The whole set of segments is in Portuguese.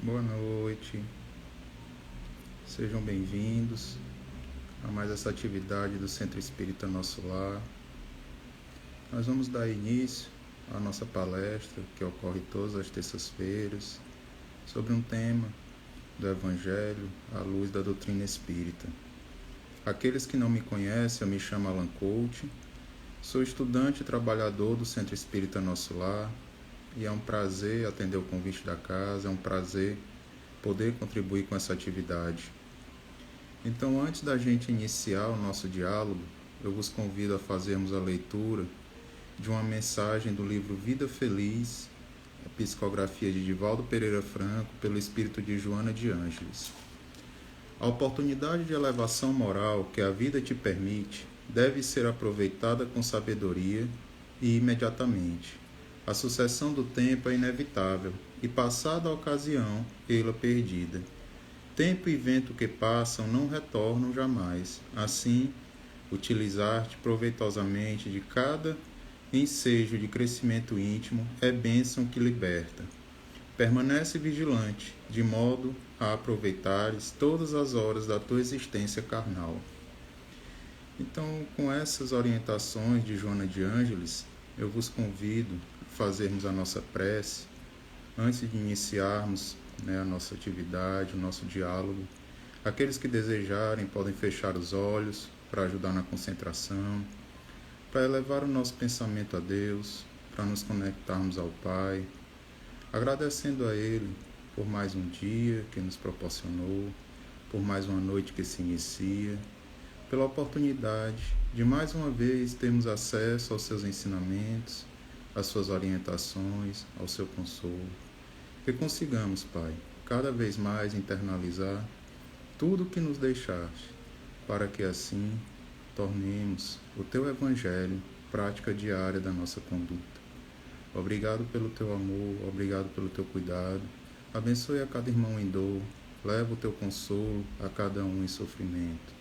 Boa noite, sejam bem-vindos a mais essa atividade do Centro Espírita Nosso Lar. Nós vamos dar início à nossa palestra, que ocorre todas as terças-feiras, sobre um tema do Evangelho à luz da doutrina espírita. Aqueles que não me conhecem, eu me chamo Alan Couto, sou estudante e trabalhador do Centro Espírita Nosso Lar, e é um prazer atender o convite da casa, é um prazer poder contribuir com essa atividade. Então, antes da gente iniciar o nosso diálogo, eu vos convido a fazermos a leitura de uma mensagem do livro Vida Feliz, a psicografia de Divaldo Pereira Franco, pelo espírito de Joana de Ângeles. A oportunidade de elevação moral que a vida te permite deve ser aproveitada com sabedoria e imediatamente. A sucessão do tempo é inevitável, e passada a ocasião, ela perdida. Tempo e vento que passam não retornam jamais. Assim, utilizar-te proveitosamente de cada ensejo de crescimento íntimo é bênção que liberta. Permanece vigilante, de modo a aproveitares todas as horas da tua existência carnal. Então, com essas orientações de Joana de Ângeles, eu vos convido a fazermos a nossa prece antes de iniciarmos a nossa atividade, o nosso diálogo. Aqueles que desejarem podem fechar os olhos para ajudar na concentração, para elevar o nosso pensamento a Deus, para nos conectarmos ao Pai, agradecendo a Ele por mais um dia que nos proporcionou, por mais uma noite que se inicia, pela oportunidade de mais uma vez termos acesso aos seus ensinamentos, às suas orientações, ao seu consolo. Que consigamos, Pai, cada vez mais internalizar tudo o que nos deixaste, para que assim tornemos o Teu Evangelho prática diária da nossa conduta. Obrigado pelo Teu amor, obrigado pelo Teu cuidado. Abençoe a cada irmão em dor, leva o Teu consolo a cada um em sofrimento.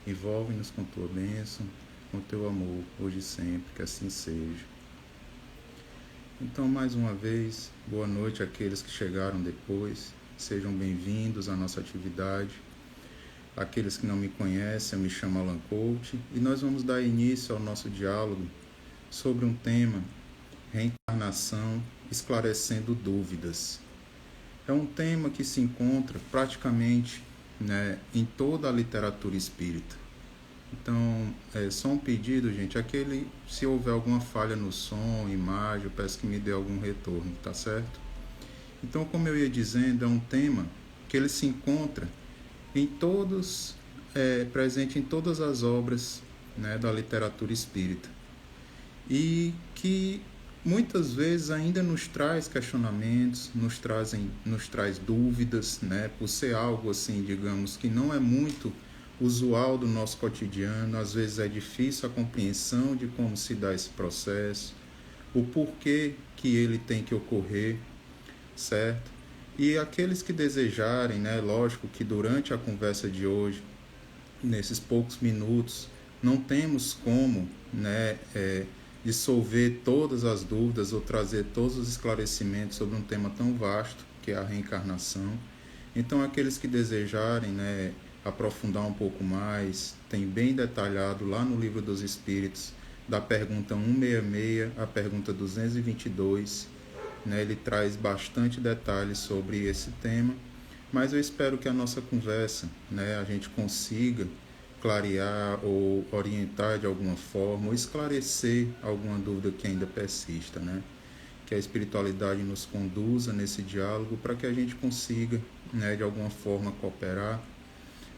Envolve-nos com Tua bênção, com Teu amor, hoje e sempre, que assim seja. Então, mais uma vez, boa noite àqueles que chegaram depois. Sejam bem-vindos à nossa atividade. Aqueles que não me conhecem, eu me chamo Alan Couto, e nós vamos dar início ao nosso diálogo sobre um tema, reencarnação, esclarecendo dúvidas. É um tema que se encontra praticamente em toda a literatura espírita. Então, só um pedido, gente, se houver alguma falha no som, imagem, eu peço que me dê algum retorno, tá certo? Então, como eu ia dizendo, é um tema que ele se encontra presente em todas as obras da literatura espírita, e que muitas vezes ainda nos traz questionamentos, nos traz dúvidas, por ser algo assim, digamos, que não é muito usual do nosso cotidiano. Às vezes é difícil a compreensão de como se dá esse processo, o porquê que ele tem que ocorrer, certo? E aqueles que desejarem, lógico que durante a conversa de hoje, nesses poucos minutos, não temos como dissolver todas as dúvidas ou trazer todos os esclarecimentos sobre um tema tão vasto que é a reencarnação. Então, aqueles que desejarem aprofundar um pouco mais, tem bem detalhado lá no Livro dos Espíritos, da pergunta 166 à pergunta 222, ele traz bastante detalhes sobre esse tema, mas eu espero que a nossa conversa, a gente consiga clarear ou orientar de alguma forma, ou esclarecer alguma dúvida que ainda persista, que a espiritualidade nos conduza nesse diálogo para que a gente consiga, de alguma forma, cooperar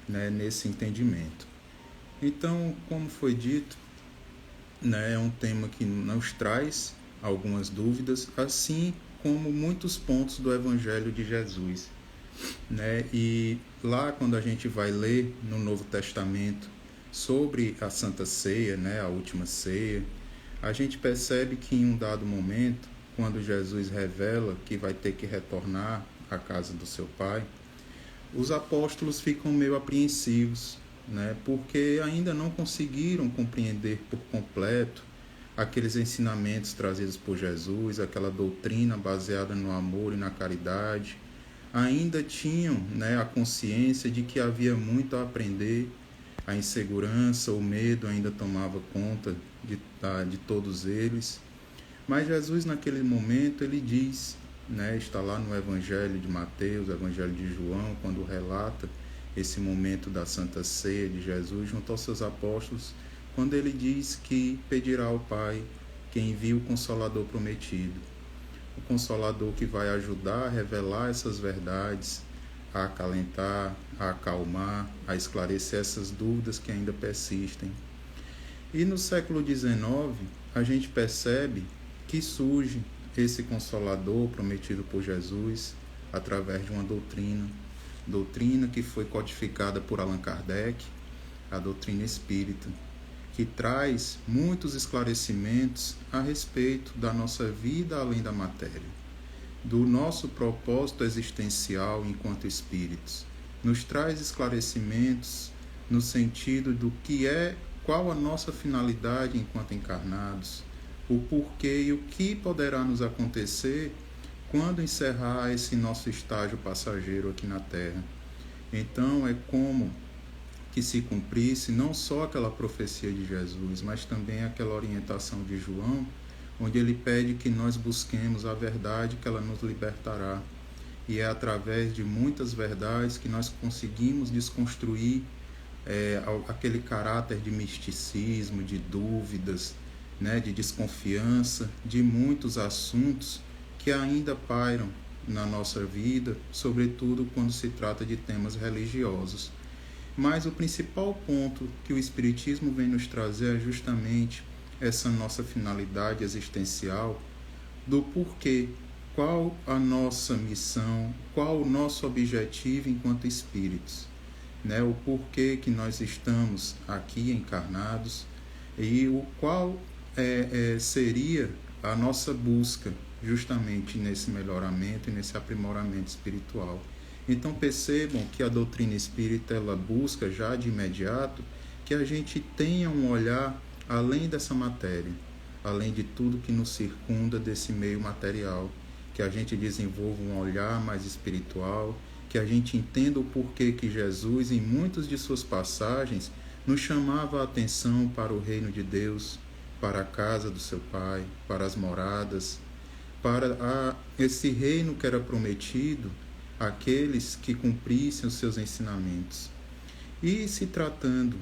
nesse entendimento. Então, como foi dito, é um tema que nos traz algumas dúvidas, assim como muitos pontos do Evangelho de Jesus. E lá, quando a gente vai ler no Novo Testamento sobre a Santa Ceia, a última ceia, a gente percebe que em um dado momento, quando Jesus revela que vai ter que retornar à casa do seu Pai, os apóstolos ficam meio apreensivos, porque ainda não conseguiram compreender por completo aqueles ensinamentos trazidos por Jesus, aquela doutrina baseada no amor e na caridade, ainda tinham, né, a consciência de que havia muito a aprender, a insegurança, o medo ainda tomava conta de todos eles. Mas Jesus, naquele momento, ele diz, né, está lá no Evangelho de Mateus, Evangelho de João, quando relata esse momento da Santa Ceia de Jesus junto aos seus apóstolos, quando ele diz que pedirá ao Pai que envie o Consolador prometido. O Consolador que vai ajudar a revelar essas verdades, a acalentar, a acalmar, a esclarecer essas dúvidas que ainda persistem. E no século XIX, a gente percebe que surge esse Consolador prometido por Jesus através de uma doutrina que foi codificada por Allan Kardec, a doutrina espírita, que traz muitos esclarecimentos a respeito da nossa vida além da matéria, do nosso propósito existencial enquanto espíritos. Nos traz esclarecimentos no sentido do que é, qual a nossa finalidade enquanto encarnados, o porquê e o que poderá nos acontecer quando encerrar esse nosso estágio passageiro aqui na Terra. Então é como que se cumprisse não só aquela profecia de Jesus, mas também aquela orientação de João, onde ele pede que nós busquemos a verdade, que ela nos libertará. E é através de muitas verdades que nós conseguimos desconstruir aquele caráter de misticismo, de dúvidas, né, de desconfiança, de muitos assuntos que ainda pairam na nossa vida, sobretudo quando se trata de temas religiosos. Mas o principal ponto que o Espiritismo vem nos trazer é justamente essa nossa finalidade existencial, do porquê, qual a nossa missão, qual o nosso objetivo enquanto espíritos, né? O porquê que nós estamos aqui encarnados e o qual seria a nossa busca justamente nesse melhoramento e nesse aprimoramento espiritual. Então percebam que a doutrina espírita ela busca já de imediato que a gente tenha um olhar além dessa matéria, além de tudo que nos circunda desse meio material, que a gente desenvolva um olhar mais espiritual, que a gente entenda o porquê que Jesus, em muitas de suas passagens, nos chamava a atenção para o reino de Deus, para a casa do seu Pai, para as moradas, para esse reino que era prometido àqueles que cumprissem os seus ensinamentos. E se tratando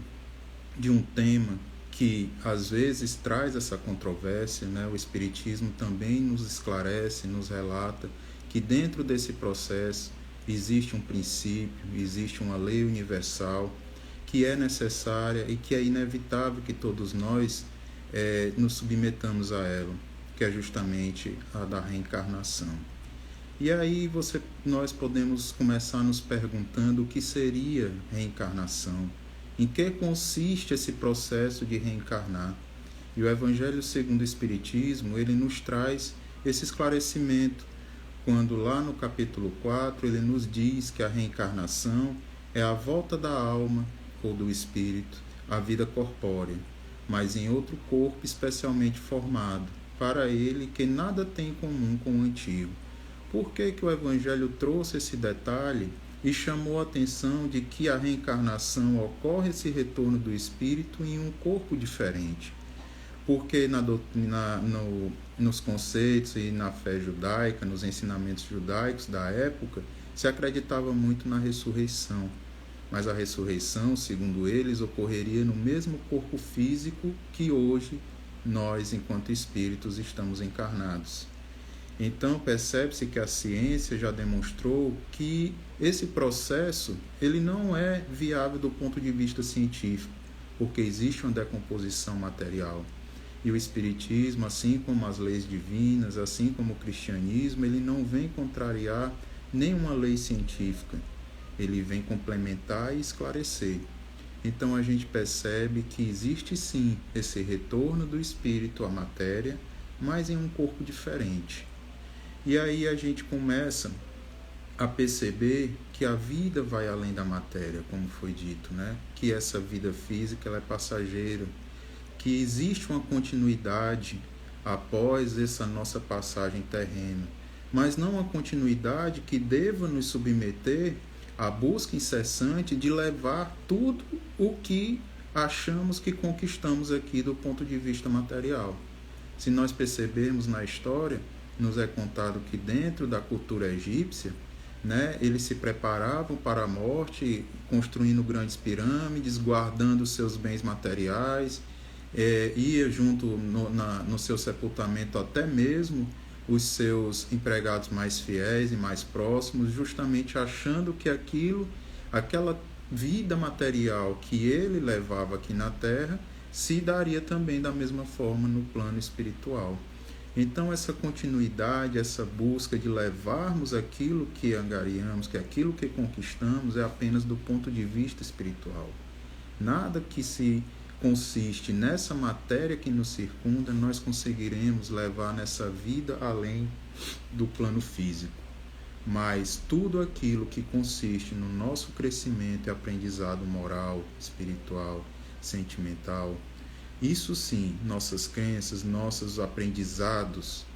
de um tema que às vezes traz essa controvérsia, né? O Espiritismo também nos esclarece, nos relata que dentro desse processo existe um princípio, existe uma lei universal que é necessária e que é inevitável que todos nós nos submetamos a ela, que é justamente a da reencarnação. E aí nós podemos começar nos perguntando o que seria reencarnação, em que consiste esse processo de reencarnar. E o Evangelho segundo o Espiritismo, ele nos traz esse esclarecimento, quando lá no capítulo 4 ele nos diz que a reencarnação é a volta da alma ou do espírito à vida corpórea, mas em outro corpo especialmente formado, para ele que nada tem em comum com o antigo. Por que o Evangelho trouxe esse detalhe e chamou a atenção de que a reencarnação ocorre esse retorno do espírito em um corpo diferente? Porque nos conceitos e na fé judaica, nos ensinamentos judaicos da época, se acreditava muito na ressurreição. Mas a ressurreição, segundo eles, ocorreria no mesmo corpo físico que hoje nós, enquanto espíritos, estamos encarnados. Então, percebe-se que a ciência já demonstrou que esse processo ele não é viável do ponto de vista científico, porque existe uma decomposição material. E o Espiritismo, assim como as leis divinas, assim como o cristianismo, ele não vem contrariar nenhuma lei científica. Ele vem complementar e esclarecer. Então a gente percebe que existe sim esse retorno do espírito à matéria, mas em um corpo diferente. E aí a gente começa a perceber que a vida vai além da matéria, como foi dito, né? Que essa vida física ela é passageira, que existe uma continuidade após essa nossa passagem terrena, mas não uma continuidade que deva nos submeter à busca incessante de levar tudo o que achamos que conquistamos aqui do ponto de vista material. Se nós percebermos na história, nos é contado que dentro da cultura egípcia, eles se preparavam para a morte, construindo grandes pirâmides, guardando seus bens materiais, ia junto no seu sepultamento até mesmo os seus empregados mais fiéis e mais próximos, justamente achando que aquela vida material que ele levava aqui na Terra, se daria também da mesma forma no plano espiritual. Então, essa continuidade, essa busca de levarmos aquilo que angariamos, que aquilo que conquistamos, é apenas do ponto de vista espiritual. Nada que se consiste nessa matéria que nos circunda, nós conseguiremos levar nessa vida além do plano físico. Mas tudo aquilo que consiste no nosso crescimento e aprendizado moral, espiritual, sentimental, isso sim, nossas crenças, nossos aprendizados,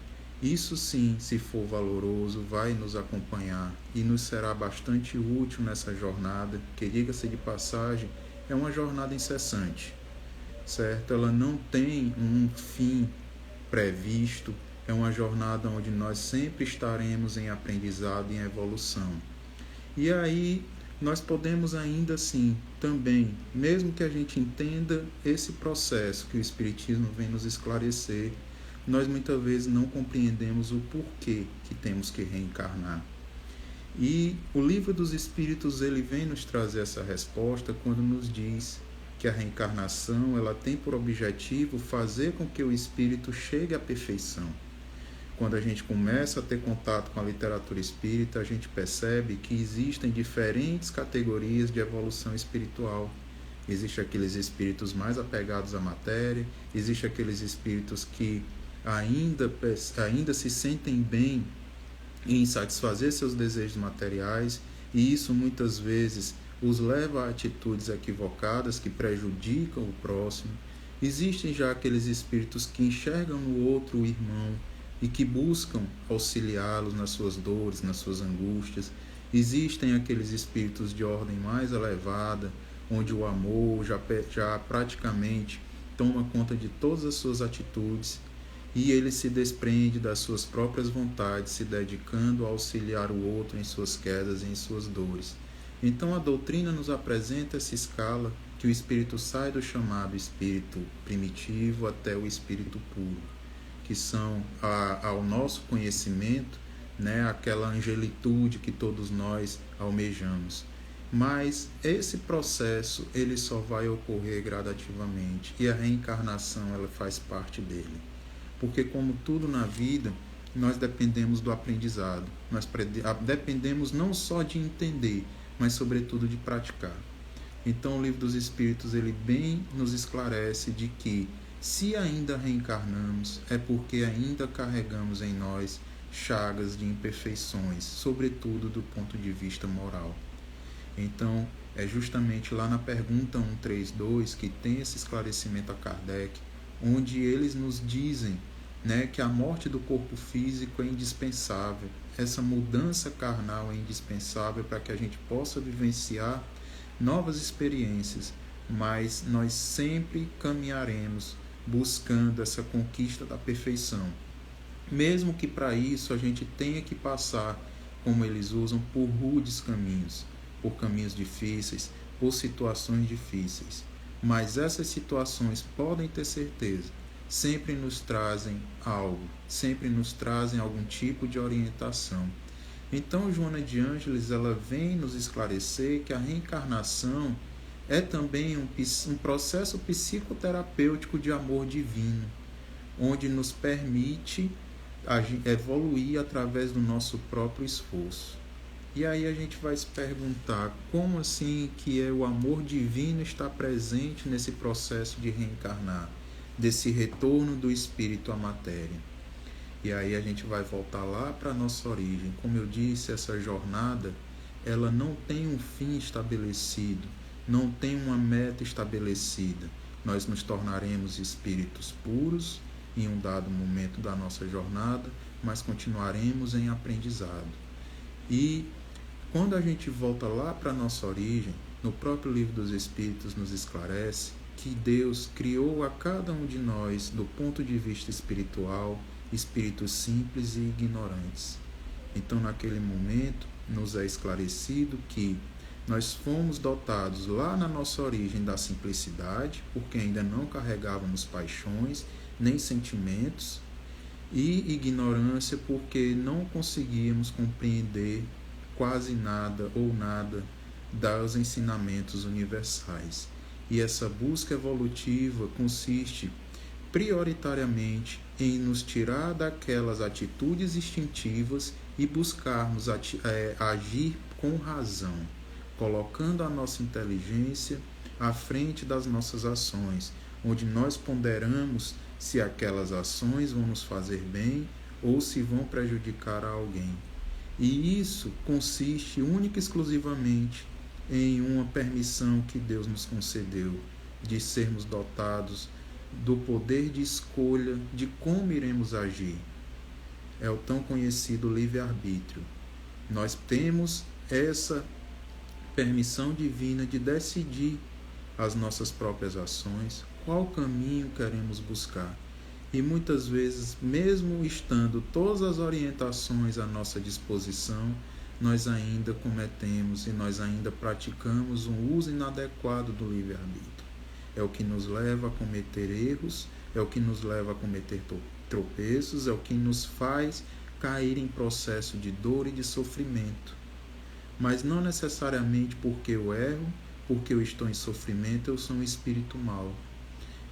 isso sim, se for valoroso, vai nos acompanhar e nos será bastante útil nessa jornada, que, diga-se de passagem, é uma jornada incessante, certo? Ela não tem um fim previsto, é uma jornada onde nós sempre estaremos em aprendizado e em evolução. E aí nós podemos ainda assim também, mesmo que a gente entenda esse processo que o Espiritismo vem nos esclarecer, nós muitas vezes não compreendemos o porquê que temos que reencarnar. E o Livro dos Espíritos, ele vem nos trazer essa resposta quando nos diz que a reencarnação, ela tem por objetivo fazer com que o espírito chegue à perfeição. Quando a gente começa a ter contato com a literatura espírita, a gente percebe que existem diferentes categorias de evolução espiritual. Existem aqueles espíritos mais apegados à matéria, existem aqueles espíritos que ainda se sentem bem em satisfazer seus desejos materiais, e isso muitas vezes os leva a atitudes equivocadas que prejudicam o próximo. Existem já aqueles espíritos que enxergam no outro o irmão e que buscam auxiliá-los nas suas dores, nas suas angústias. Existem aqueles espíritos de ordem mais elevada, onde o amor já praticamente toma conta de todas as suas atitudes e ele se desprende das suas próprias vontades, se dedicando a auxiliar o outro em suas quedas e em suas dores. Então a doutrina nos apresenta essa escala que o espírito sai do chamado espírito primitivo até o espírito puro, que são ao nosso conhecimento, aquela angelitude que todos nós almejamos. Mas esse processo ele só vai ocorrer gradativamente, e a reencarnação ela faz parte dele. Porque como tudo na vida, nós dependemos do aprendizado, nós dependemos não só de entender, mas sobretudo de praticar. Então o Livro dos Espíritos ele bem nos esclarece de que se ainda reencarnamos, é porque ainda carregamos em nós chagas de imperfeições, sobretudo do ponto de vista moral. Então, é justamente lá na pergunta 132 que tem esse esclarecimento a Kardec, onde eles nos dizem que a morte do corpo físico é indispensável, essa mudança carnal é indispensável para que a gente possa vivenciar novas experiências, mas nós sempre caminharemos buscando essa conquista da perfeição. Mesmo que para isso a gente tenha que passar, como eles usam, por rudes caminhos, por caminhos difíceis, por situações difíceis. Mas essas situações, podem ter certeza, sempre nos trazem algo, sempre nos trazem algum tipo de orientação. Então, Joana de Ângeles, ela vem nos esclarecer que a reencarnação é também um processo psicoterapêutico de amor divino, onde nos permite evoluir através do nosso próprio esforço. E aí a gente vai se perguntar, como assim que o amor divino está presente nesse processo de reencarnar, desse retorno do espírito à matéria? E aí a gente vai voltar lá para a nossa origem. Como eu disse, essa jornada, ela não tem um fim estabelecido, não tem uma meta estabelecida. Nós nos tornaremos espíritos puros, em um dado momento da nossa jornada, mas continuaremos em aprendizado. E quando a gente volta lá para a nossa origem, no próprio Livro dos Espíritos nos esclarece que Deus criou a cada um de nós, do ponto de vista espiritual, espíritos simples e ignorantes. Então, naquele momento, nos é esclarecido que nós fomos dotados lá na nossa origem da simplicidade, porque ainda não carregávamos paixões nem sentimentos, e ignorância porque não conseguíamos compreender quase nada ou nada dos ensinamentos universais. E essa busca evolutiva consiste prioritariamente em nos tirar daquelas atitudes instintivas e buscarmos agir com razão, colocando a nossa inteligência à frente das nossas ações, onde nós ponderamos se aquelas ações vão nos fazer bem ou se vão prejudicar a alguém. E isso consiste única e exclusivamente em uma permissão que Deus nos concedeu de sermos dotados do poder de escolha de como iremos agir. É o tão conhecido livre-arbítrio. Nós temos essa permissão divina de decidir as nossas próprias ações, qual caminho queremos buscar. E muitas vezes, mesmo estando todas as orientações à nossa disposição, nós ainda cometemos e nós ainda praticamos um uso inadequado do livre-arbítrio. É o que nos leva a cometer erros, é o que nos leva a cometer tropeços, é o que nos faz cair em processo de dor e de sofrimento. Mas não necessariamente porque eu erro, porque eu estou em sofrimento, eu sou um espírito mau.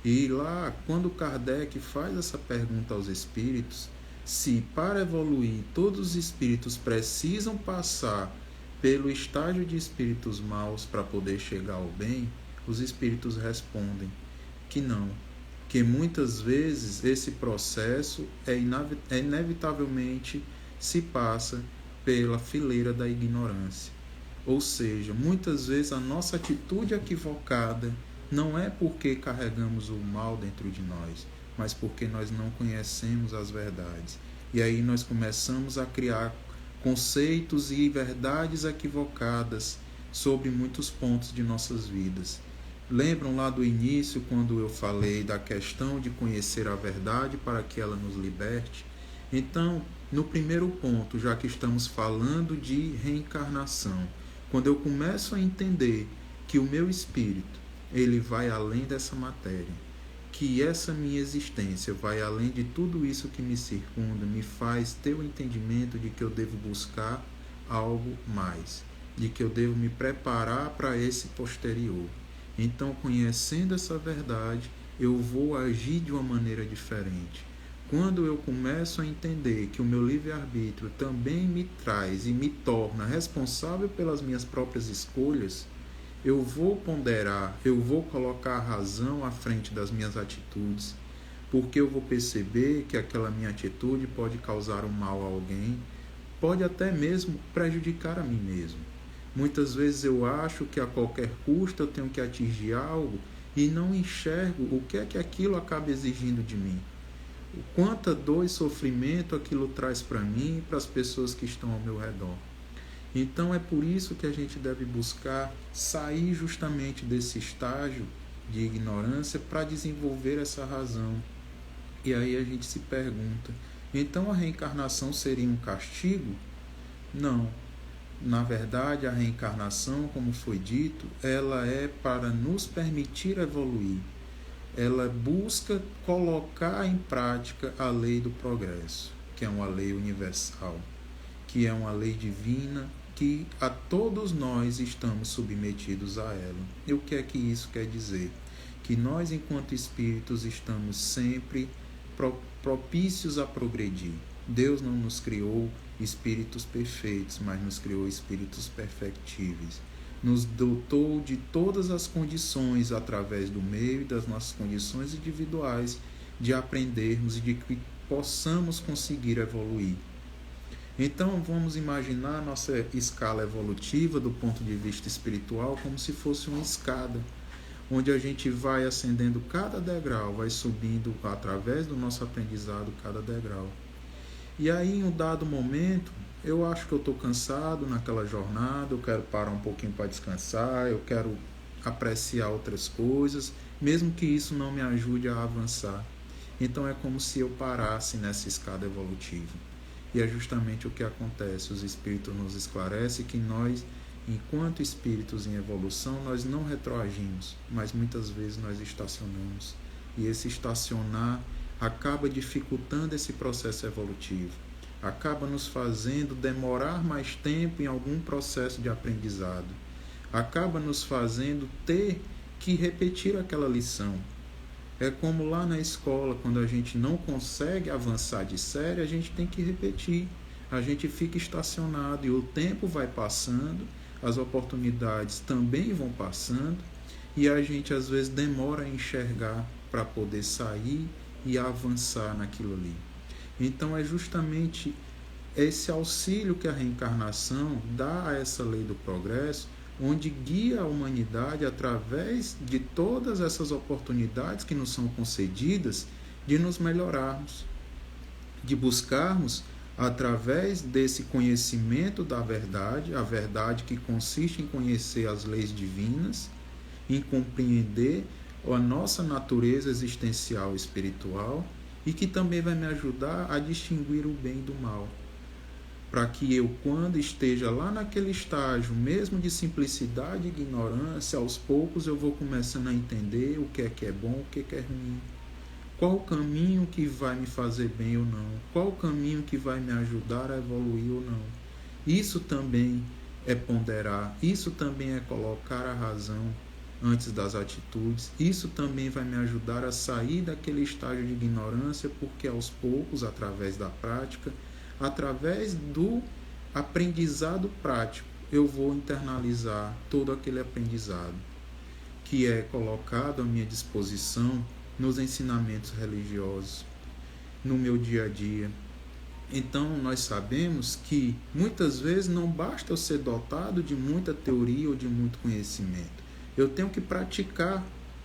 E lá, quando Kardec faz essa pergunta aos espíritos, se para evoluir todos os espíritos precisam passar pelo estágio de espíritos maus para poder chegar ao bem, os espíritos respondem que não, que muitas vezes esse processo inevitavelmente se passa pela fileira da ignorância. Ou seja, muitas vezes a nossa atitude equivocada não é porque carregamos o mal dentro de nós, mas porque nós não conhecemos as verdades. E aí nós começamos a criar conceitos e verdades equivocadas sobre muitos pontos de nossas vidas. Lembram lá do início, quando eu falei da questão de conhecer a verdade para que ela nos liberte? Então, no primeiro ponto, já que estamos falando de reencarnação, quando eu começo a entender que o meu espírito, ele vai além dessa matéria, que essa minha existência vai além de tudo isso que me circunda, me faz ter o entendimento de que eu devo buscar algo mais, de que eu devo me preparar para esse posterior. Então, conhecendo essa verdade, eu vou agir de uma maneira diferente. Quando eu começo a entender que o meu livre-arbítrio também me traz e me torna responsável pelas minhas próprias escolhas, eu vou ponderar, eu vou colocar a razão à frente das minhas atitudes, porque eu vou perceber que aquela minha atitude pode causar um mal a alguém, pode até mesmo prejudicar a mim mesmo. Muitas vezes eu acho que a qualquer custo eu tenho que atingir algo e não enxergo o que é que aquilo acaba exigindo de mim. O quanta dor e sofrimento aquilo traz para mim e para as pessoas que estão ao meu redor. Então é por isso que a gente deve buscar sair justamente desse estágio de ignorância para desenvolver essa razão. E aí a gente se pergunta, então a reencarnação seria um castigo? Não. Na verdade, a reencarnação, como foi dito, ela é para nos permitir evoluir. Ela busca colocar em prática a lei do progresso, que é uma lei universal, que é uma lei divina, que a todos nós estamos submetidos a ela. E o que é que isso quer dizer? Que nós, enquanto espíritos, estamos sempre propícios a progredir. Deus não nos criou espíritos perfeitos, mas nos criou espíritos perfectíveis. Nos dotou de todas as condições, através do meio e das nossas condições individuais, de aprendermos e de que possamos conseguir evoluir. Então, vamos imaginar a nossa escala evolutiva do ponto de vista espiritual como se fosse uma escada, onde a gente vai ascendendo cada degrau, vai subindo através do nosso aprendizado cada degrau. E aí, em um dado momento, eu acho que eu estou cansado naquela jornada, eu quero parar um pouquinho para descansar, eu quero apreciar outras coisas, mesmo que isso não me ajude a avançar. Então é como se eu parasse nessa escada evolutiva. E é justamente o que acontece. Os espíritos nos esclarecem que nós, enquanto espíritos em evolução, nós não retroagimos, mas muitas vezes nós estacionamos. E esse estacionar acaba dificultando esse processo evolutivo, acaba nos fazendo demorar mais tempo em algum processo de aprendizado, acaba nos fazendo ter que repetir aquela lição. É como lá na escola, quando a gente não consegue avançar de série, a gente tem que repetir. A gente fica estacionado e o tempo vai passando, as oportunidades também vão passando e a gente às vezes demora a enxergar para poder sair e avançar naquilo ali. Então é justamente esse auxílio que a reencarnação dá a essa lei do progresso, onde guia a humanidade através de todas essas oportunidades que nos são concedidas de nos melhorarmos, de buscarmos através desse conhecimento da verdade, a verdade que consiste em conhecer as leis divinas, em compreender a nossa natureza existencial e espiritual e que também vai me ajudar a distinguir o bem do mal. Para que eu, quando esteja lá naquele estágio, mesmo de simplicidade e ignorância, aos poucos eu vou começando a entender o que é bom, o que é ruim. Qual o caminho que vai me fazer bem ou não? Qual o caminho que vai me ajudar a evoluir ou não? Isso também é ponderar, isso também é colocar a razão antes das atitudes, isso também vai me ajudar a sair daquele estágio de ignorância, porque aos poucos, através da prática, através do aprendizado prático, eu vou internalizar todo aquele aprendizado que é colocado à minha disposição nos ensinamentos religiosos, no meu dia a dia. Então, nós sabemos que muitas vezes não basta eu ser dotado de muita teoria ou de muito conhecimento. Eu tenho que praticar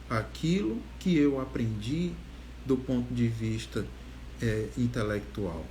aquilo que eu aprendi do ponto de vista intelectual.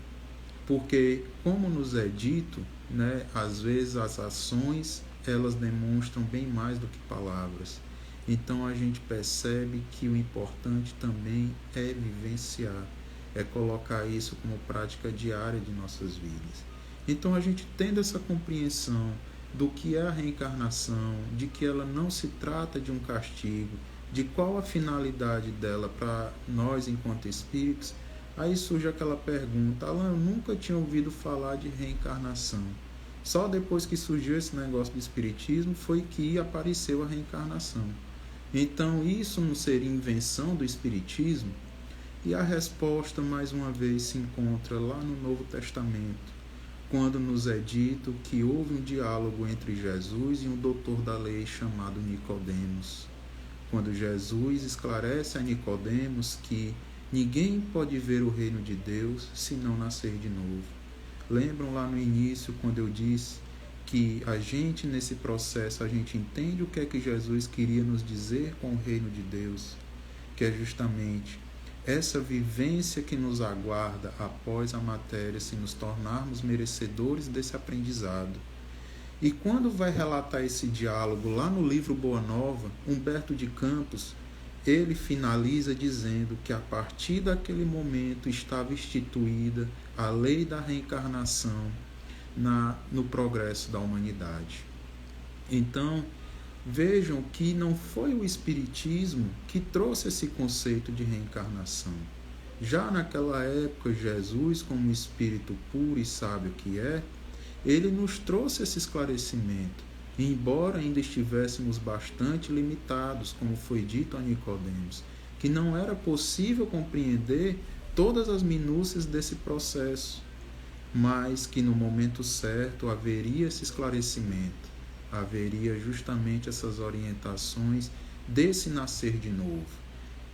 Porque, como nos é dito, né, às vezes as ações elas demonstram bem mais do que palavras. Então a gente percebe que o importante também é vivenciar, é colocar isso como prática diária de nossas vidas. Então a gente tendo essa compreensão do que é a reencarnação, de que ela não se trata de um castigo, de qual a finalidade dela para nós enquanto espíritos, aí surge aquela pergunta: Alan, eu nunca tinha ouvido falar de reencarnação. Só depois que surgiu esse negócio do espiritismo foi que apareceu a reencarnação. Então isso não seria invenção do espiritismo? E a resposta, mais uma vez, se encontra lá no Novo Testamento, quando nos é dito que houve um diálogo entre Jesus e um doutor da lei chamado Nicodemos. Quando Jesus esclarece a Nicodemos que ninguém pode ver o reino de Deus se não nascer de novo. Lembram lá no início, quando eu disse que a gente, nesse processo, a gente entende o que é que Jesus queria nos dizer com o reino de Deus, que é justamente essa vivência que nos aguarda após a matéria, se nos tornarmos merecedores desse aprendizado. E quando vai relatar esse diálogo lá no livro Boa Nova, Humberto de Campos, ele finaliza dizendo que a partir daquele momento estava instituída a lei da reencarnação no progresso da humanidade. Então, vejam que não foi o Espiritismo que trouxe esse conceito de reencarnação. Já naquela época, Jesus, como espírito puro e sábio que é, ele nos trouxe esse esclarecimento, embora ainda estivéssemos bastante limitados, como foi dito a Nicodemos, que não era possível compreender todas as minúcias desse processo, mas que no momento certo haveria esse esclarecimento, haveria justamente essas orientações desse nascer de novo,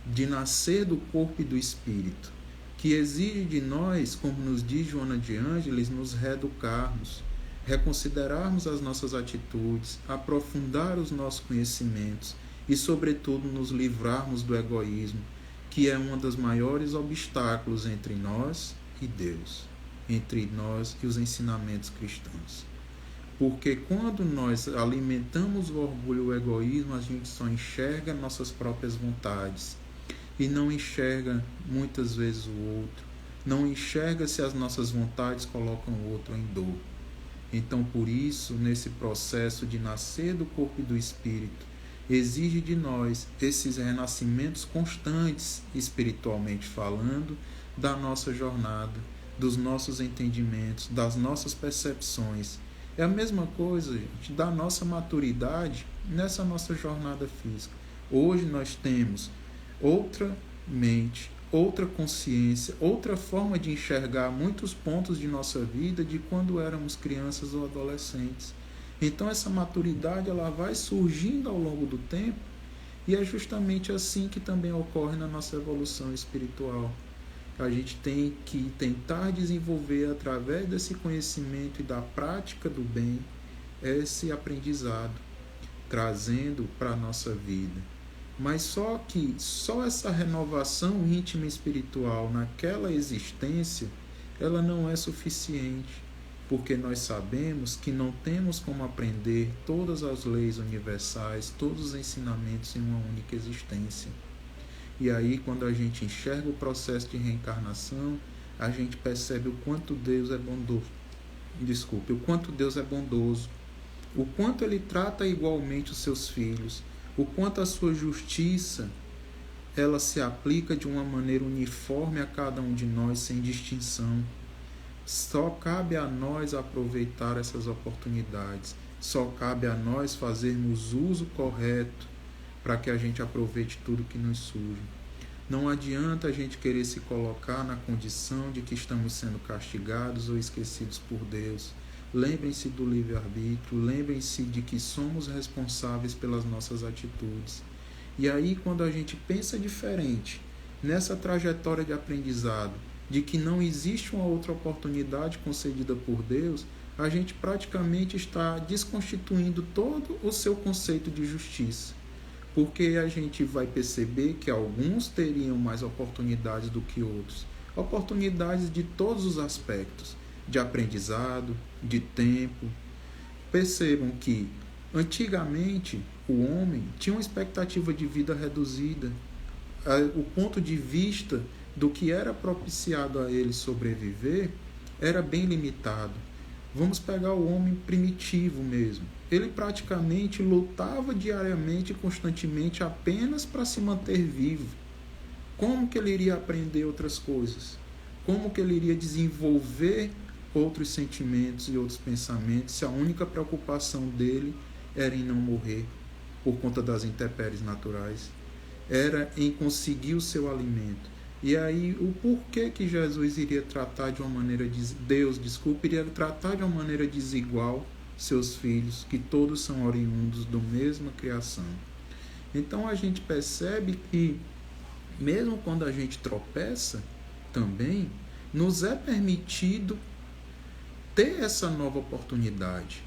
de nascer do corpo e do espírito, que exige de nós, como nos diz Joana de Ângeles, nos reeducarmos, reconsiderarmos as nossas atitudes, aprofundar os nossos conhecimentos e, sobretudo, nos livrarmos do egoísmo, que é um dos maiores obstáculos entre nós e Deus, entre nós e os ensinamentos cristãos. Porque quando nós alimentamos o orgulho e o egoísmo, a gente só enxerga nossas próprias vontades e não enxerga muitas vezes o outro, não enxerga se as nossas vontades colocam o outro em dor. Então, por isso, nesse processo de nascer do corpo e do espírito, exige de nós esses renascimentos constantes, espiritualmente falando, da nossa jornada, dos nossos entendimentos, das nossas percepções. É a mesma coisa, gente, da nossa maturidade nessa nossa jornada física. Hoje nós temos outra mente, outra consciência, outra forma de enxergar muitos pontos de nossa vida de quando éramos crianças ou adolescentes. Então essa maturidade ela vai surgindo ao longo do tempo e é justamente assim que também ocorre na nossa evolução espiritual. A gente tem que tentar desenvolver através desse conhecimento e da prática do bem esse aprendizado, trazendo para a nossa vida. Mas só essa renovação íntima espiritual naquela existência, ela não é suficiente, porque nós sabemos que não temos como aprender todas as leis universais, todos os ensinamentos em uma única existência. E aí, quando a gente enxerga o processo de reencarnação, a gente percebe o quanto Deus é bondoso. O quanto Deus é bondoso, o quanto Ele trata igualmente os seus filhos, o quanto a sua justiça ela se aplica de uma maneira uniforme a cada um de nós, sem distinção. Só cabe a nós aproveitar essas oportunidades, só cabe a nós fazermos uso correto para que a gente aproveite tudo que nos surge. Não adianta a gente querer se colocar na condição de que estamos sendo castigados ou esquecidos por Deus. Lembrem-se do livre-arbítrio, lembrem-se de que somos responsáveis pelas nossas atitudes. E aí, quando a gente pensa diferente, nessa trajetória de aprendizado, de que não existe uma outra oportunidade concedida por Deus, a gente praticamente está desconstituindo todo o seu conceito de justiça. Porque a gente vai perceber que alguns teriam mais oportunidades do que outros. Oportunidades de todos os aspectos, de aprendizado, de tempo. Percebam que, antigamente, o homem tinha uma expectativa de vida reduzida. O ponto de vista do que era propiciado a ele sobreviver era bem limitado. Vamos pegar o homem primitivo mesmo. Ele praticamente lutava diariamente e constantemente apenas para se manter vivo. Como que ele iria aprender outras coisas? Como que ele iria desenvolver outros sentimentos e outros pensamentos se a única preocupação dele era em não morrer por conta das intempéries naturais? Era em conseguir o seu alimento. E aí, o porquê que Jesus iria tratar de uma maneira... iria tratar de uma maneira desigual seus filhos, que todos são oriundos da mesma criação. Então, a gente percebe que, mesmo quando a gente tropeça, também nos é permitido ter essa nova oportunidade.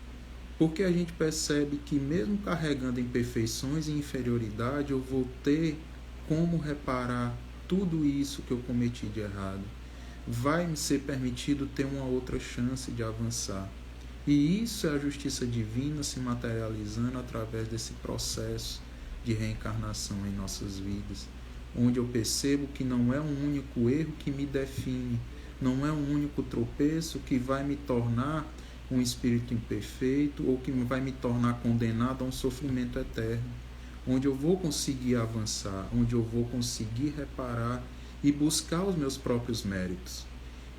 Porque a gente percebe que, mesmo carregando imperfeições e inferioridade, eu vou ter como reparar tudo isso que eu cometi de errado. Vai me ser permitido ter uma outra chance de avançar. E isso é a justiça divina se materializando através desse processo de reencarnação em nossas vidas, onde eu percebo que não é um único erro que me define, não é um único tropeço que vai me tornar um espírito imperfeito ou que vai me tornar condenado a um sofrimento eterno, onde eu vou conseguir avançar, onde eu vou conseguir reparar e buscar os meus próprios méritos.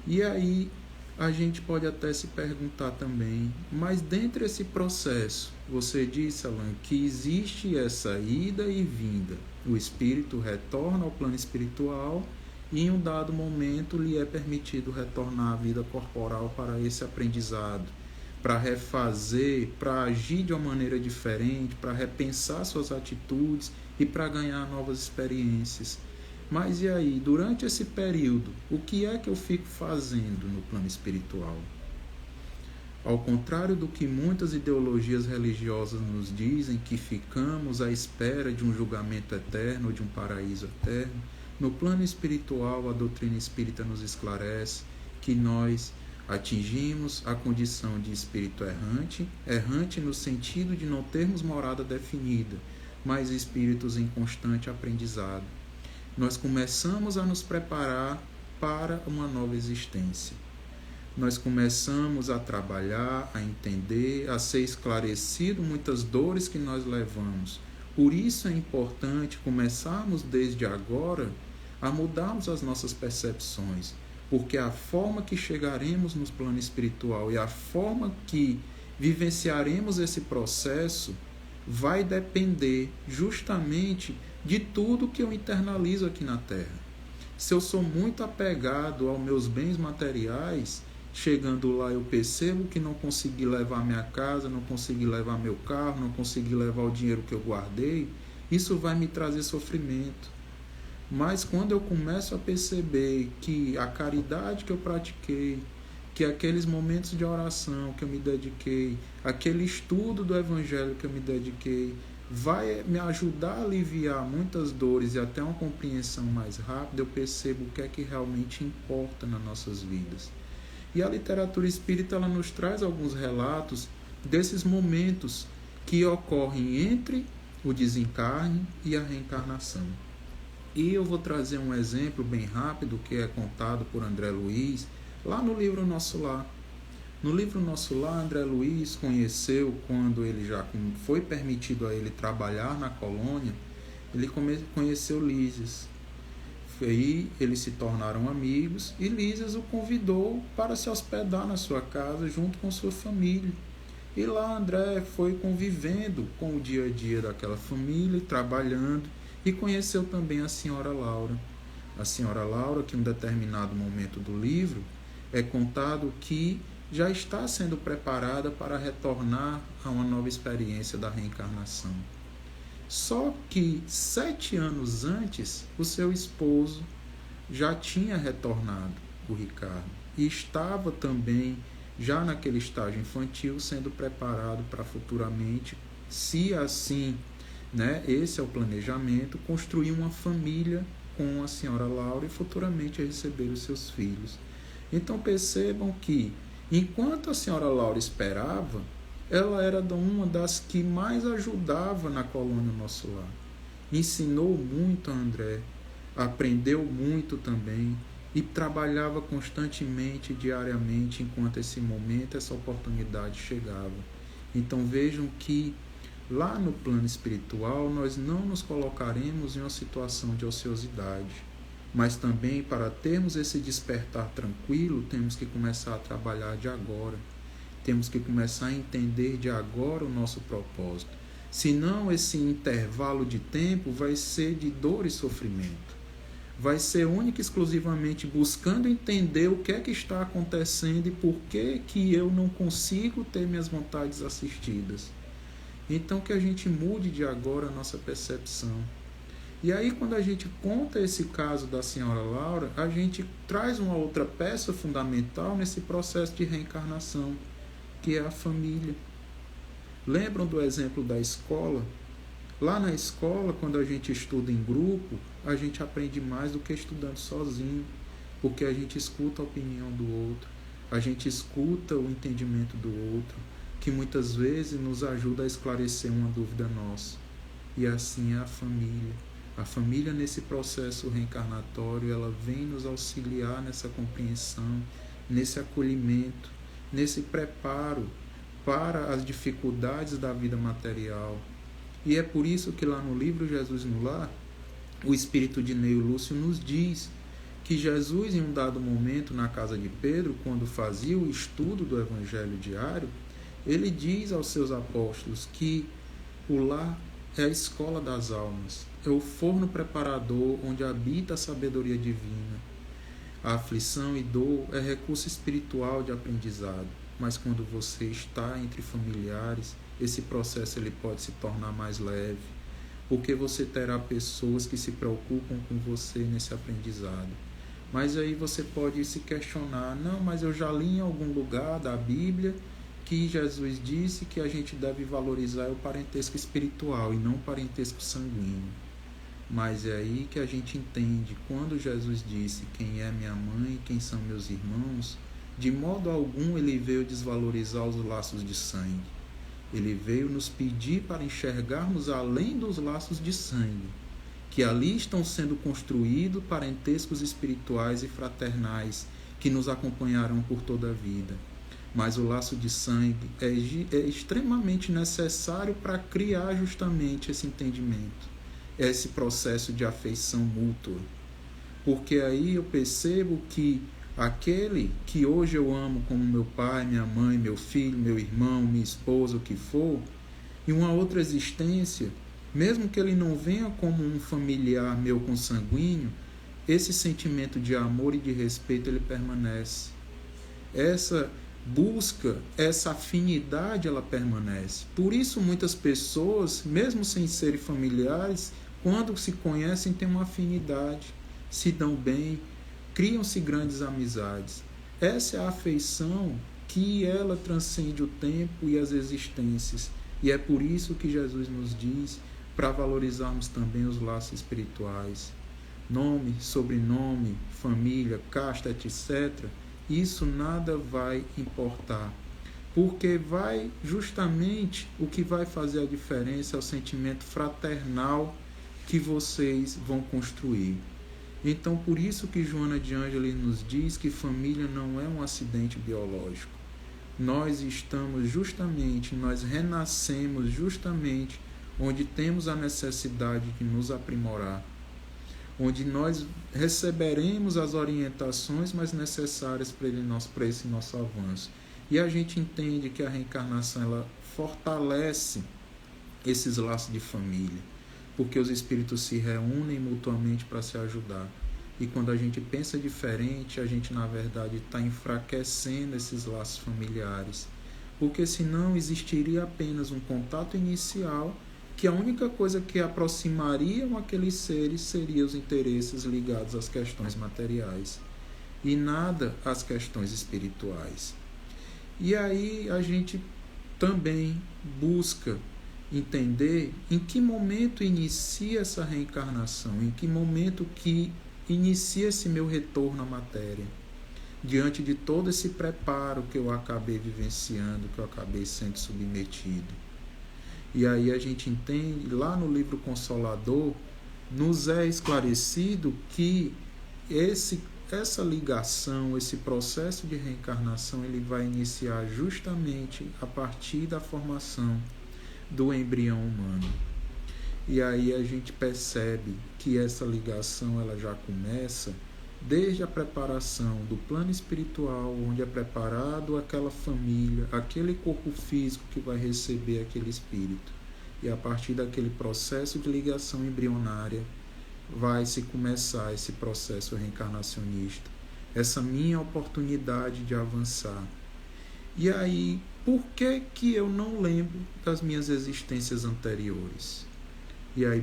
E aí a gente pode até se perguntar também, mas dentro desse processo, você disse, Alan, que existe essa ida e vinda. O espírito retorna ao plano espiritual e em um dado momento lhe é permitido retornar à vida corporal para esse aprendizado, para refazer, para agir de uma maneira diferente, para repensar suas atitudes e para ganhar novas experiências. Mas e aí, durante esse período, o que é que eu fico fazendo no plano espiritual? Ao contrário do que muitas ideologias religiosas nos dizem, que ficamos à espera de um julgamento eterno, de um paraíso eterno, no plano espiritual, a doutrina espírita nos esclarece que nós atingimos a condição de espírito errante, errante no sentido de não termos morada definida, mas espíritos em constante aprendizado. Nós começamos a nos preparar para uma nova existência. Nós começamos a trabalhar, a entender, a ser esclarecido muitas dores que nós levamos. Por isso é importante começarmos desde agora a mudarmos as nossas percepções, porque a forma que chegaremos no plano espiritual e a forma que vivenciaremos esse processo vai depender justamente de tudo que eu internalizo aqui na Terra. Se eu sou muito apegado aos meus bens materiais, chegando lá eu percebo que não consegui levar minha casa, não consegui levar meu carro, não consegui levar o dinheiro que eu guardei, isso vai me trazer sofrimento. Mas quando eu começo a perceber que a caridade que eu pratiquei, que aqueles momentos de oração que eu me dediquei, aquele estudo do Evangelho que eu me dediquei, vai me ajudar a aliviar muitas dores e até uma compreensão mais rápida, eu percebo o que é que realmente importa nas nossas vidas. E a literatura espírita ela nos traz alguns relatos desses momentos que ocorrem entre o desencarne e a reencarnação. E eu vou trazer um exemplo bem rápido que é contado por André Luiz, lá no livro Nosso Lar. No livro Nosso Lar, André Luiz conheceu, quando ele já foi permitido a ele trabalhar na colônia, ele conheceu Lísias. Aí eles se tornaram amigos e Lísias o convidou para se hospedar na sua casa junto com sua família. E lá André foi convivendo com o dia a dia daquela família, trabalhando, e conheceu também a senhora Laura. A senhora Laura, que em um determinado momento do livro é contado que já está sendo preparada para retornar a uma nova experiência da reencarnação. Só que 7 anos antes, o seu esposo já tinha retornado, o Ricardo, e estava também, já naquele estágio infantil, sendo preparado para futuramente, se assim, esse é o planejamento, construir uma família com a senhora Laura e futuramente receber os seus filhos. Então percebam que, enquanto a senhora Laura esperava, ela era uma das que mais ajudava na colônia Nosso Lar. Ensinou muito a André, aprendeu muito também e trabalhava constantemente, diariamente, enquanto esse momento, essa oportunidade chegava. Então vejam que lá no plano espiritual nós não nos colocaremos em uma situação de ociosidade, mas também para termos esse despertar tranquilo, temos que começar a trabalhar de agora. Temos que começar a entender de agora o nosso propósito. Senão esse intervalo de tempo vai ser de dor e sofrimento. Vai ser única e exclusivamente buscando entender o que é que está acontecendo e por que eu não consigo ter minhas vontades assistidas. Então que a gente mude de agora a nossa percepção. E aí quando a gente conta esse caso da senhora Laura, a gente traz uma outra peça fundamental nesse processo de reencarnação, que é a família. Lembram do exemplo da escola? Lá na escola, quando a gente estuda em grupo, a gente aprende mais do que estudando sozinho, porque a gente escuta a opinião do outro, a gente escuta o entendimento do outro, que muitas vezes nos ajuda a esclarecer uma dúvida nossa. E assim é a família. A família, nesse processo reencarnatório, ela vem nos auxiliar nessa compreensão, nesse acolhimento, nesse preparo para as dificuldades da vida material. E é por isso que lá no livro Jesus no Lar, o espírito de Neio Lúcio nos diz que Jesus, em um dado momento na casa de Pedro, quando fazia o estudo do Evangelho diário, ele diz aos seus apóstolos que o lar é a escola das almas, é o forno preparador onde habita a sabedoria divina. A aflição e dor é recurso espiritual de aprendizado, mas quando você está entre familiares, esse processo ele pode se tornar mais leve, porque você terá pessoas que se preocupam com você nesse aprendizado. Mas aí você pode se questionar, não, mas eu já li em algum lugar da Bíblia que Jesus disse que a gente deve valorizar é o parentesco espiritual e não o parentesco sanguíneo. Mas é aí que a gente entende, quando Jesus disse quem é minha mãe e quem são meus irmãos, de modo algum ele veio desvalorizar os laços de sangue. Ele veio nos pedir para enxergarmos além dos laços de sangue, que ali estão sendo construídos parentescos espirituais e fraternais que nos acompanharão por toda a vida. Mas o laço de sangue é extremamente necessário para criar justamente esse entendimento, esse processo de afeição mútua. Porque aí eu percebo que aquele que hoje eu amo como meu pai, minha mãe, meu filho, meu irmão, minha esposa, o que for, em uma outra existência, mesmo que ele não venha como um familiar meu consanguíneo, esse sentimento de amor e de respeito ele permanece. Essa busca, essa afinidade ela permanece. Por isso muitas pessoas, mesmo sem serem familiares, quando se conhecem têm uma afinidade, se dão bem, criam-se grandes amizades. Essa é a afeição que ela transcende o tempo e as existências. E é por isso que Jesus nos diz para valorizarmos também os laços espirituais. Nome, sobrenome, família, casta, etc., isso nada vai importar. Porque justamente o que vai fazer a diferença é o sentimento fraternal que vocês vão construir. Então, por isso que Joana de Ângeles nos diz que família não é um acidente biológico. Nós renascemos justamente onde temos a necessidade de nos aprimorar, onde nós receberemos as orientações mais necessárias para esse nosso avanço. E a gente entende que a reencarnação ela fortalece esses laços de família, porque os espíritos se reúnem mutuamente para se ajudar. E quando a gente pensa diferente, a gente na verdade está enfraquecendo esses laços familiares, porque senão existiria apenas um contato inicial, que a única coisa que aproximariam aqueles seres seria os interesses ligados às questões materiais e nada às questões espirituais. E aí a gente também busca entender em que momento inicia essa reencarnação, em que momento que inicia esse meu retorno à matéria, diante de todo esse preparo que eu acabei vivenciando, que eu acabei sendo submetido. E aí a gente entende, lá no livro Consolador, nos é esclarecido que essa ligação, esse processo de reencarnação, ele vai iniciar justamente a partir da formação do embrião humano. E aí a gente percebe que essa ligação ela já começa desde a preparação do plano espiritual, onde é preparado aquela família, aquele corpo físico que vai receber aquele espírito. E a partir daquele processo de ligação embrionária, vai se começar esse processo reencarnacionista, essa minha oportunidade de avançar. E aí, por que eu não lembro das minhas existências anteriores? E aí,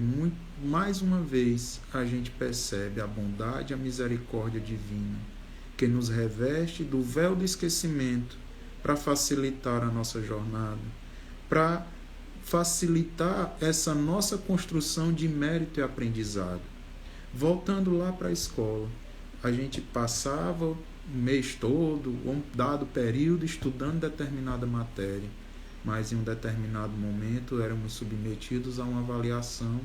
mais uma vez, a gente percebe a bondade e a misericórdia divina, que nos reveste do véu do esquecimento para facilitar a nossa jornada, para facilitar essa nossa construção de mérito e aprendizado. Voltando lá para a escola, a gente passava o mês todo, um dado período, estudando determinada matéria, mas em um determinado momento éramos submetidos a uma avaliação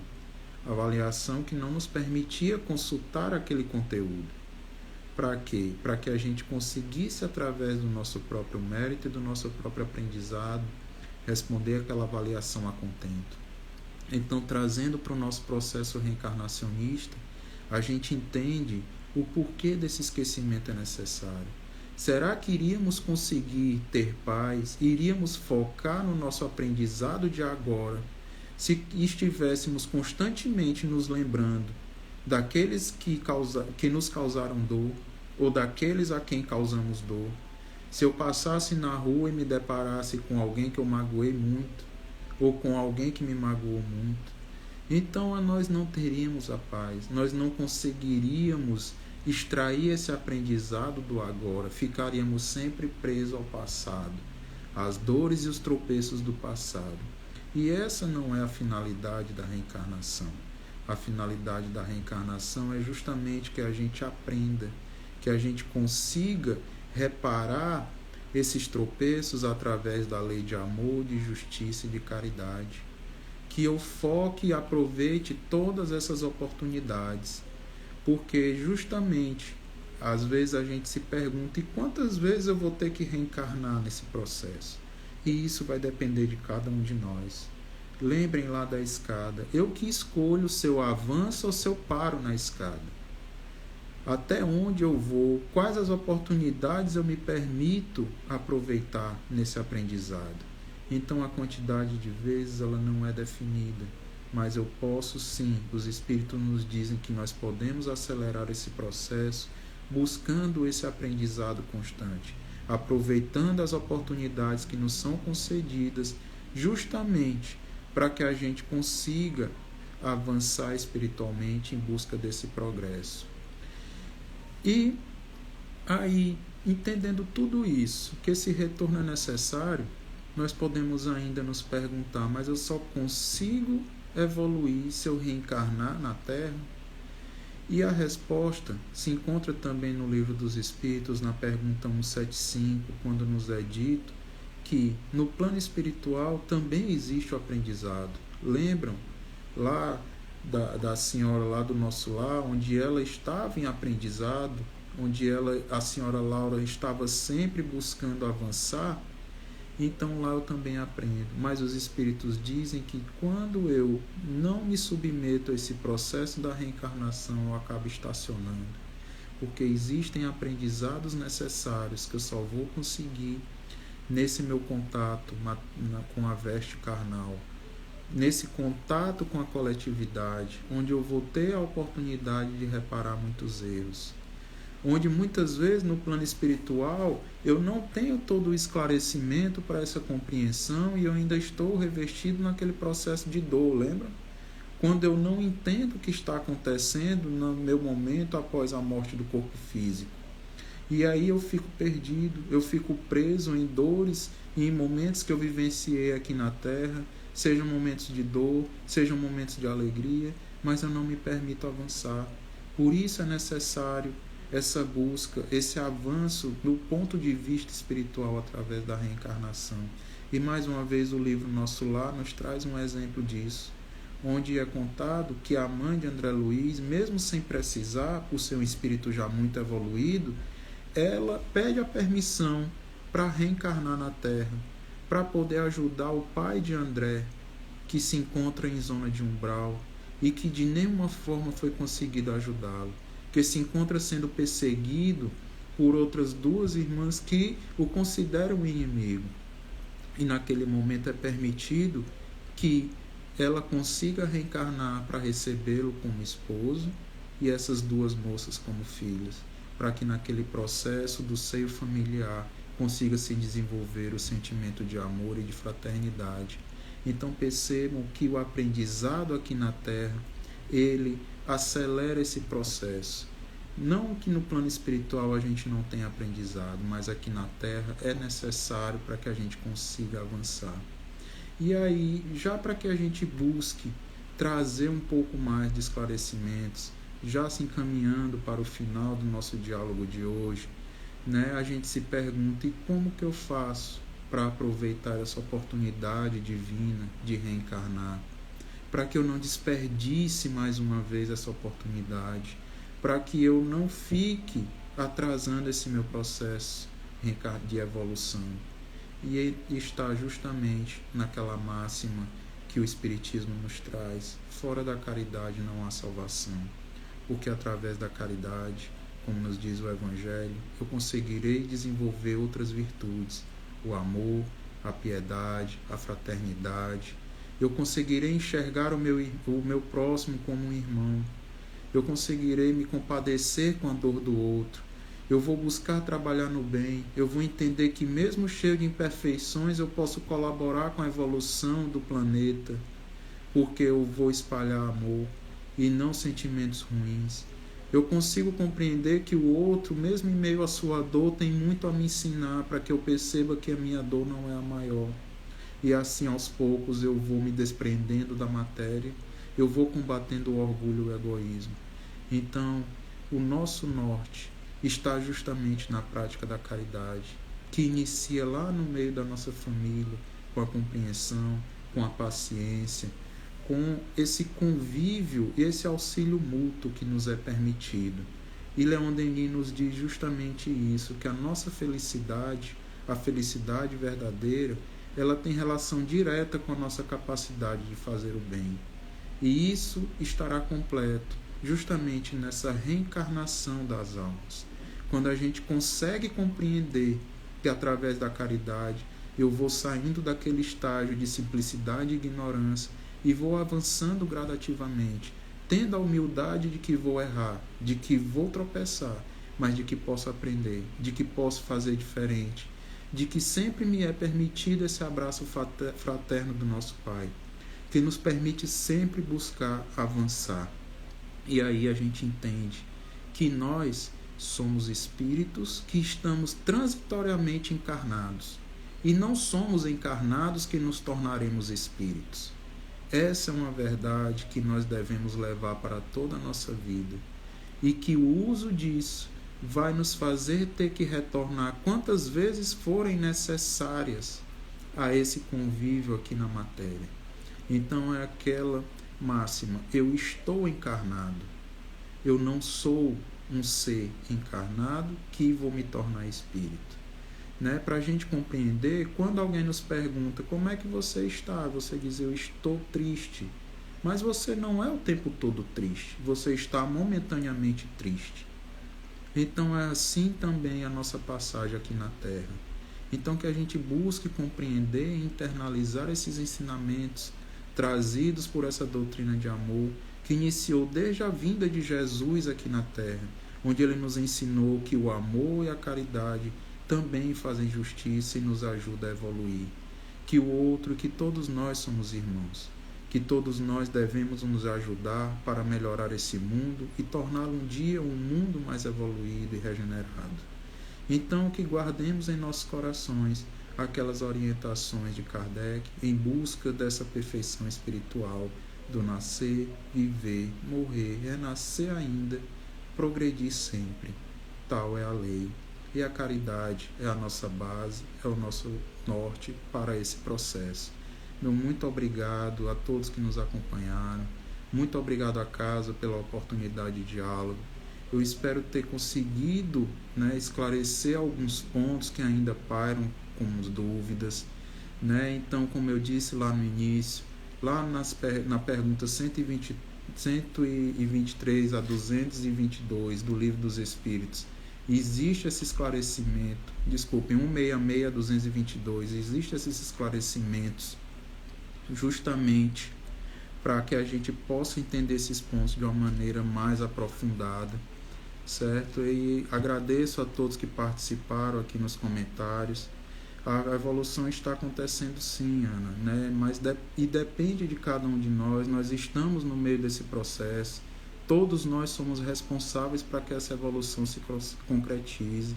que não nos permitia consultar aquele conteúdo. Para quê? Para que a gente conseguisse, através do nosso próprio mérito e do nosso próprio aprendizado, responder aquela avaliação a contento. Então, trazendo para o nosso processo reencarnacionista, a gente entende o porquê desse esquecimento é necessário. Será que iríamos conseguir ter paz, iríamos focar no nosso aprendizado de agora, se estivéssemos constantemente nos lembrando daqueles que nos causaram dor, ou daqueles a quem causamos dor? Se eu passasse na rua e me deparasse com alguém que eu magoei muito, ou com alguém que me magoou muito, então nós não teríamos a paz, nós não conseguiríamos extrair esse aprendizado do agora, ficaríamos sempre presos ao passado, as dores e os tropeços do passado. E essa não é a finalidade da reencarnação. A finalidade da reencarnação é justamente que a gente aprenda, que a gente consiga reparar esses tropeços através da lei de amor, de justiça e de caridade. Que eu foque e aproveite todas essas oportunidades, porque justamente às vezes a gente se pergunta: e quantas vezes eu vou ter que reencarnar nesse processo? E isso vai depender de cada um de nós. Lembrem lá da escada: eu que escolho se eu avanço ou se eu paro na escada. Até onde eu vou, quais as oportunidades eu me permito aproveitar nesse aprendizado. Então a quantidade de vezes ela não é definida, mas eu posso sim, os Espíritos nos dizem que nós podemos acelerar esse processo buscando esse aprendizado constante, aproveitando as oportunidades que nos são concedidas justamente para que a gente consiga avançar espiritualmente em busca desse progresso. E aí, entendendo tudo isso, que esse retorno é necessário, nós podemos ainda nos perguntar: mas eu só consigo evoluir se eu reencarnar na Terra? E a resposta se encontra também no Livro dos Espíritos, na pergunta 175, quando nos é dito que no plano espiritual também existe o aprendizado. Lembram lá da senhora lá do nosso lar, onde ela estava em aprendizado, onde a senhora Laura estava sempre buscando avançar? Então lá eu também aprendo. Mas os Espíritos dizem que quando eu não me submeto a esse processo da reencarnação, eu acabo estacionando. Porque existem aprendizados necessários que eu só vou conseguir nesse meu contato com a veste carnal, nesse contato com a coletividade, onde eu vou ter a oportunidade de reparar muitos erros. Onde muitas vezes no plano espiritual eu não tenho todo o esclarecimento para essa compreensão e eu ainda estou revestido naquele processo de dor, lembra? Quando eu não entendo o que está acontecendo no meu momento após a morte do corpo físico. E aí eu fico perdido, eu fico preso em dores e em momentos que eu vivenciei aqui na Terra, sejam momentos de dor, sejam momentos de alegria, mas eu não me permito avançar. Por isso é necessário essa busca, esse avanço do ponto de vista espiritual através da reencarnação. E mais uma vez o livro Nosso Lar nos traz um exemplo disso, onde é contado que a mãe de André Luiz, mesmo sem precisar, por ser um espírito já muito evoluído, ela pede a permissão para reencarnar na Terra, para poder ajudar o pai de André, que se encontra em zona de umbral e que de nenhuma forma foi conseguido ajudá-lo, que se encontra sendo perseguido por outras duas irmãs que o consideram inimigo. E naquele momento é permitido que ela consiga reencarnar para recebê-lo como esposo e essas duas moças como filhas, para que naquele processo do seio familiar consiga se desenvolver o sentimento de amor e de fraternidade. Então percebam que o aprendizado aqui na Terra, ele acelera esse processo. Não que no plano espiritual a gente não tenha aprendizado, mas aqui na Terra é necessário para que a gente consiga avançar. E aí, já para que a gente busque trazer um pouco mais de esclarecimentos, já se encaminhando para o final do nosso diálogo de hoje, né, a gente se pergunta: e como que eu faço para aproveitar essa oportunidade divina de reencarnar? Para que eu não desperdice mais uma vez essa oportunidade, para que eu não fique atrasando esse meu processo de evolução. E está justamente naquela máxima que o Espiritismo nos traz: fora da caridade não há salvação, porque através da caridade, como nos diz o Evangelho, eu conseguirei desenvolver outras virtudes, o amor, a piedade, a fraternidade. Eu conseguirei enxergar o meu próximo como um irmão. Eu conseguirei me compadecer com a dor do outro. Eu vou buscar trabalhar no bem. Eu vou entender que mesmo cheio de imperfeições, eu posso colaborar com a evolução do planeta, porque eu vou espalhar amor e não sentimentos ruins. Eu consigo compreender que o outro, mesmo em meio à sua dor, tem muito a me ensinar para que eu perceba que a minha dor não é a maior. E assim, aos poucos, eu vou me desprendendo da matéria, eu vou combatendo o orgulho e o egoísmo. Então, o nosso norte está justamente na prática da caridade, que inicia lá no meio da nossa família, com a compreensão, com a paciência, com esse convívio e esse auxílio mútuo que nos é permitido. E Leon Denis nos diz justamente isso, que a nossa felicidade, a felicidade verdadeira, ela tem relação direta com a nossa capacidade de fazer o bem. E isso estará completo justamente nessa reencarnação das almas. Quando a gente consegue compreender que através da caridade eu vou saindo daquele estágio de simplicidade e ignorância e vou avançando gradativamente, tendo a humildade de que vou errar, de que vou tropeçar, mas de que posso aprender, de que posso fazer diferente, de que sempre me é permitido esse abraço fraterno do nosso Pai, que nos permite sempre buscar avançar. E aí a gente entende que nós somos espíritos que estamos transitoriamente encarnados, e não somos encarnados que nos tornaremos espíritos. Essa é uma verdade que nós devemos levar para toda a nossa vida, e que o uso disso vai nos fazer ter que retornar quantas vezes forem necessárias a esse convívio aqui na matéria. Então é aquela máxima: eu estou encarnado, eu não sou um ser encarnado que vou me tornar espírito. Para a gente compreender, quando alguém nos pergunta como é que você está, você diz: eu estou triste. Mas você não é o tempo todo triste, você está momentaneamente triste. Então é assim também a nossa passagem aqui na Terra. Então que a gente busque compreender e internalizar esses ensinamentos trazidos por essa doutrina de amor, que iniciou desde a vinda de Jesus aqui na Terra, onde ele nos ensinou que o amor e a caridade também fazem justiça e nos ajudam a evoluir. Que o outro, que todos nós somos irmãos. Que todos nós devemos nos ajudar para melhorar esse mundo e torná-lo um dia um mundo mais evoluído e regenerado. Então que guardemos em nossos corações aquelas orientações de Kardec em busca dessa perfeição espiritual do nascer, viver, morrer, renascer ainda, progredir sempre. Tal é a lei. E a caridade é a nossa base, é o nosso norte para esse processo. Meu muito obrigado a todos que nos acompanharam. Muito obrigado à casa pela oportunidade de diálogo. Eu espero ter conseguido esclarecer alguns pontos que ainda pairam como dúvidas. Então, como eu disse lá no início, lá na pergunta 123 a 222 do Livro dos Espíritos, existe esse esclarecimento, 166 a 222, existe esses esclarecimentos justamente para que a gente possa entender esses pontos de uma maneira mais aprofundada, certo? E agradeço a todos que participaram aqui nos comentários. A evolução está acontecendo sim, Ana, mas depende de cada um de nós estamos no meio desse processo. Todos nós somos responsáveis para que essa evolução se concretize.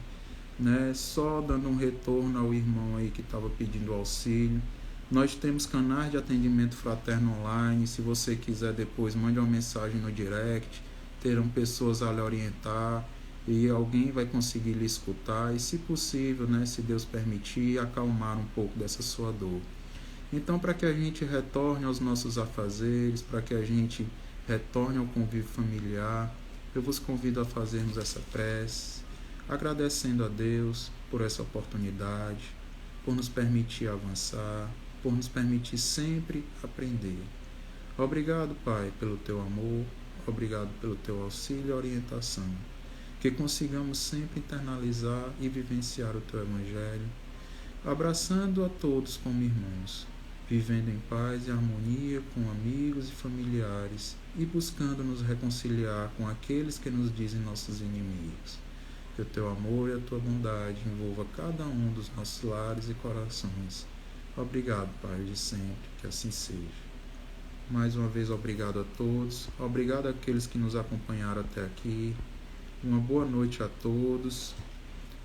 Só dando um retorno ao irmão aí que estava pedindo auxílio. Nós temos canais de atendimento fraterno online. Se você quiser depois, mande uma mensagem no direct. Terão pessoas a lhe orientar e alguém vai conseguir lhe escutar. E, se possível, se Deus permitir, acalmar um pouco dessa sua dor. Então, para que a gente retorne aos nossos afazeres, para que a gente retorne ao convívio familiar, eu vos convido a fazermos essa prece, agradecendo a Deus por essa oportunidade, por nos permitir avançar, por nos permitir sempre aprender. Obrigado, Pai, pelo teu amor, obrigado pelo teu auxílio e orientação, que consigamos sempre internalizar e vivenciar o teu Evangelho, abraçando a todos como irmãos, vivendo em paz e harmonia com amigos e familiares e buscando nos reconciliar com aqueles que nos dizem nossos inimigos. Que o teu amor e a tua bondade envolva cada um dos nossos lares e corações. Obrigado, Pai de sempre, que assim seja. Mais uma vez, obrigado a todos. Obrigado àqueles que nos acompanharam até aqui. Uma boa noite a todos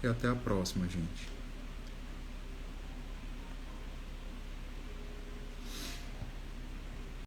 e até a próxima, gente.